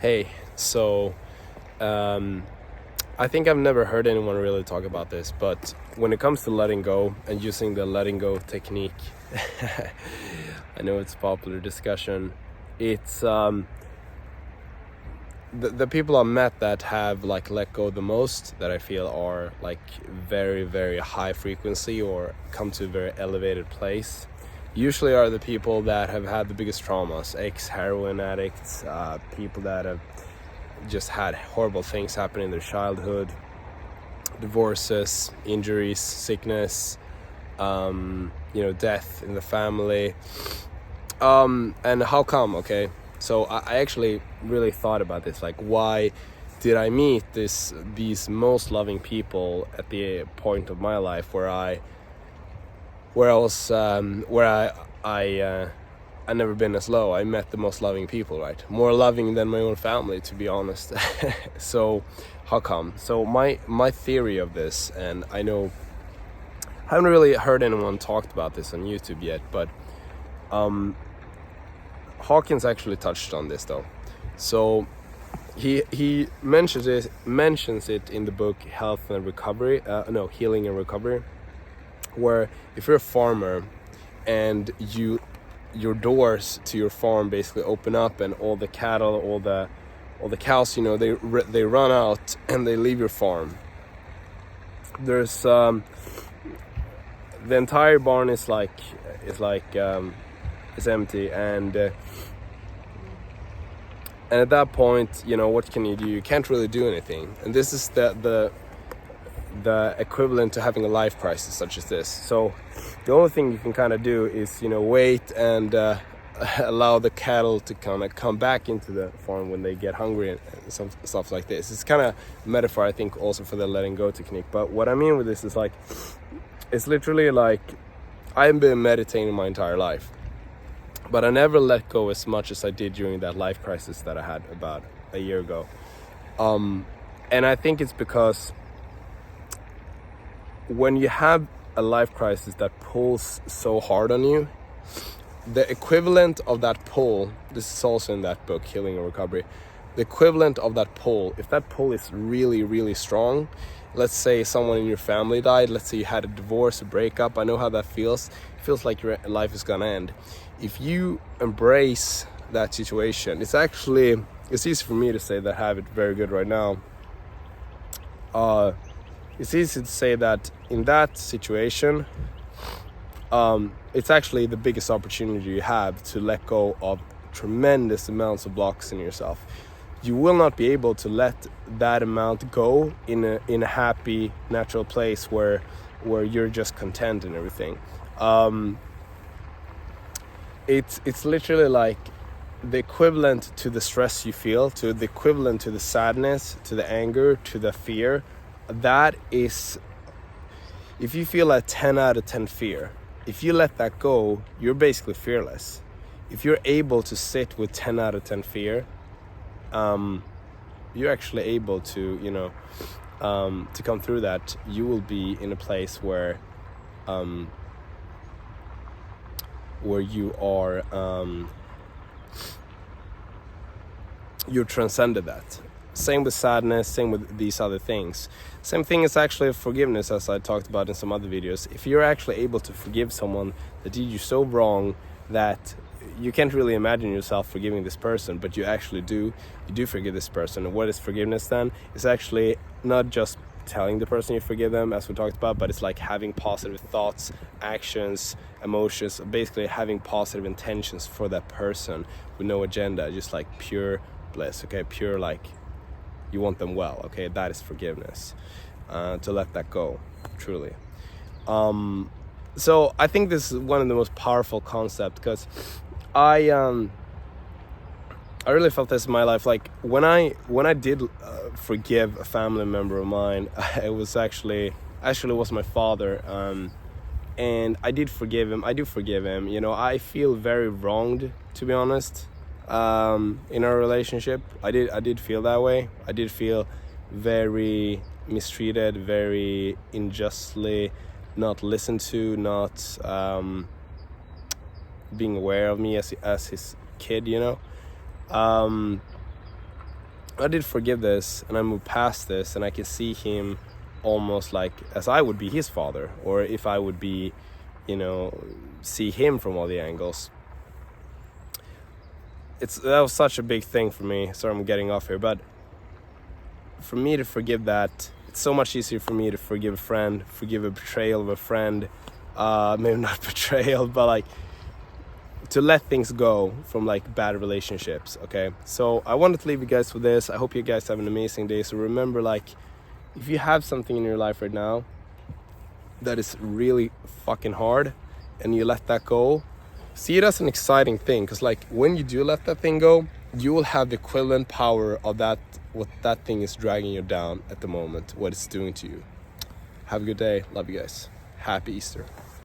Hey, so um, I think I've never heard anyone really talk about this, but when it comes to letting go and using the letting go technique, I know it's a popular discussion. It's the people I've met that have like let go the most, that I feel are like very, very high frequency or come to a very elevated place, usually are the people that have had the biggest traumas, ex-heroin addicts, people that have just had horrible things happen in their childhood, divorces, injuries, sickness, death in the family. And how come? Okay, so I actually really thought about this. Like, why did I meet these most loving people at the point of my life where I was where I never been as low. I met the most loving people, right? More loving than my own family, to be honest. So how come? So my theory of this, and I know I haven't really heard anyone talked about this on YouTube yet, but Hawkins actually touched on this though. So he mentions it in the book Health and Recovery, Healing and Recovery, where if you're a farmer and your doors to your farm basically open up, and all the cattle, all the cows, they run out and they leave your farm. There's the entire barn is empty, and at that point, what can you do? You can't really do anything, and this is the equivalent to having a life crisis such as this. So the only thing you can kind of do is wait and allow the cattle to kind of come back into the farm when they get hungry and some stuff like this. It's kind of a metaphor, I think, also for the letting go technique. But what I mean with this is like, it's literally like I've been meditating my entire life, but I never let go as much as I did during that life crisis that I had about a year ago. And I think it's because when you have a life crisis that pulls so hard on you, the equivalent of that pull, this is also in that book, Healing and Recovery, the equivalent of that pull, if that pull is really, really strong, let's say someone in your family died, let's say you had a divorce, a breakup, I know how that feels. It feels like your life is gonna end. If you embrace that situation, it's easy for me to say that I have it very good right now. It's easy to say that in that situation, it's actually the biggest opportunity you have to let go of tremendous amounts of blocks in yourself. You will not be able to let that amount go in a happy, natural place where you're just content and everything. It's literally like the equivalent to the stress you feel, to the equivalent to the sadness, to the anger, to the fear. That is, if you feel a 10 out of 10 fear, if you let that go, you're basically fearless. If you're able to sit with 10 out of 10 fear, you're actually able to, to come through that. You will be in a place where you are, you transcended that. Same with sadness, same with these other things. Same thing is actually forgiveness, as I talked about in some other videos. If you're actually able to forgive someone that did you so wrong that you can't really imagine yourself forgiving this person, but you actually do, you do forgive this person. And what is forgiveness then? It's actually not just telling the person you forgive them, as we talked about, but it's like having positive thoughts, actions, emotions, basically having positive intentions for that person with no agenda, just like pure bliss, okay? Pure, like, you want them well, okay? That is forgiveness. To let that go, truly. So I think this is one of the most powerful concepts, because I really felt this in my life. Like when I did forgive a family member of mine, it was actually was my father, and I did forgive him. I do forgive him. I feel very wronged, to be honest. In our relationship, I did feel that way. I did feel very mistreated, very unjustly not listened to, not being aware of me as his kid. I did forgive this and I moved past this, and I can see him almost like as I would be his father, or if I would be, you know, see him from all the angles. That was such a big thing for me. Sorry, I'm getting off here, but for me to forgive that, it's so much easier for me to forgive a friend, forgive a betrayal of a friend, maybe not betrayal, but like to let things go from like bad relationships. Okay, so I wanted to leave you guys with this. I hope you guys have an amazing day. So remember, like, if you have something in your life right now that is really fucking hard and you let that go, see it as an exciting thing, because like when you do let that thing go, you will have the equivalent power of that, what that thing is dragging you down at the moment, what it's doing to you. Have a good day. Love you guys. Happy Easter.